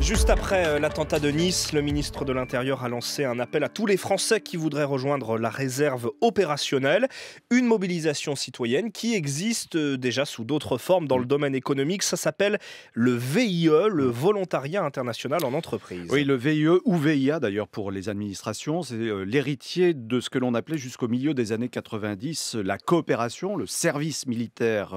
Juste après l'attentat de Nice, le ministre de l'Intérieur a lancé un appel à tous les Français qui voudraient rejoindre la réserve opérationnelle. Une mobilisation citoyenne qui existe déjà sous d'autres formes dans le domaine économique. Ça s'appelle le VIE, le Volontariat International en Entreprise. Oui, le VIE ou VIA d'ailleurs pour les administrations, c'est l'héritier de ce que l'on appelait jusqu'au milieu des années 90 la coopération, le service militaire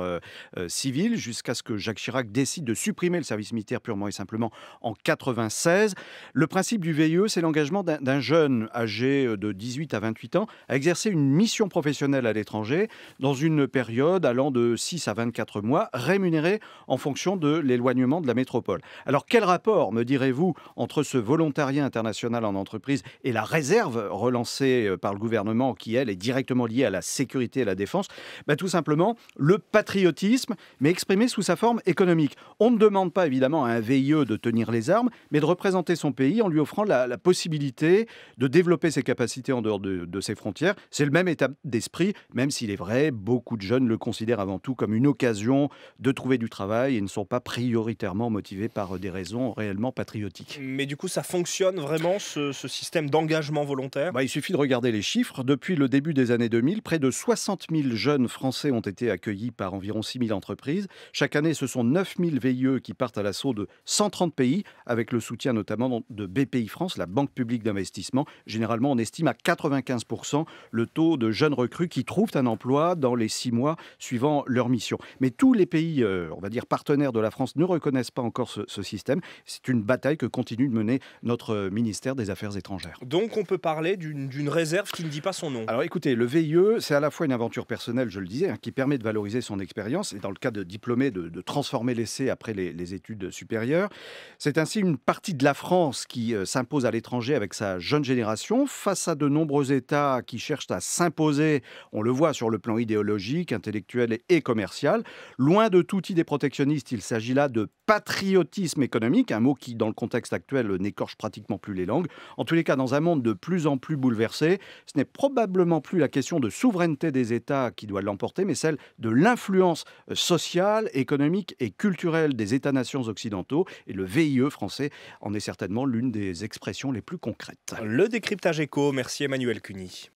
civil, jusqu'à ce que Jacques Chirac décide de supprimer le service militaire purement et simplement en 96. Le principe du VIE, c'est l'engagement d'un jeune âgé de 18 à 28 ans à exercer une mission professionnelle à l'étranger dans une période allant de 6 à 24 mois, rémunérée en fonction de l'éloignement de la métropole. Alors quel rapport, me direz-vous, entre ce volontariat international en entreprise et la réserve relancée par le gouvernement qui, elle, est directement liée à la sécurité et à la défense? Tout simplement, le patriotisme, mais exprimé sous sa forme économique. On ne demande pas évidemment à un VIE de tenir les armes, mais de représenter son pays en lui offrant la possibilité de développer ses capacités en dehors de ses frontières. C'est le même état d'esprit, même s'il est vrai, beaucoup de jeunes le considèrent avant tout comme une occasion de trouver du travail et ne sont pas prioritairement motivés par des raisons réellement patriotiques. Mais du coup, ça fonctionne vraiment, ce système d'engagement volontaire? Il suffit de regarder les chiffres. Depuis le début des années 2000, près de 60 000 jeunes Français ont été accueillis par environ 6 000 entreprises. Chaque année, ce sont 9 000 VIE qui partent à l'assaut de 130 pays, avec le soutien notamment de Bpifrance, la banque publique d'investissement. Généralement, on estime à 95% le taux de jeunes recrues qui trouvent un emploi dans les 6 mois suivant leur mission. Mais tous les pays, on va dire partenaires de la France, ne reconnaissent pas encore ce système. C'est une bataille que continue de mener notre ministère des Affaires étrangères. Donc on peut parler d'une réserve qui ne dit pas son nom. Alors écoutez, le VIE, c'est à la fois une aventure personnelle, je le disais, qui permet de valoriser son expérience et dans le cas de diplômés, de transformer l'essai après les études supérieures. C'est ainsi une partie de la France qui s'impose à l'étranger avec sa jeune génération face à de nombreux États qui cherchent à s'imposer, on le voit sur le plan idéologique, intellectuel et commercial. Loin de toute idée protectionniste, il s'agit là de patriotisme économique, un mot qui dans le contexte actuel n'écorche pratiquement plus les langues. En tous les cas, dans un monde de plus en plus bouleversé, ce n'est probablement plus la question de souveraineté des États qui doit l'emporter, mais celle de l'influence sociale, économique et culturelle des États-nations occidentaux. Et le VIE français en est certainement l'une des expressions les plus concrètes. Le décryptage éco, merci Emmanuel Cuny.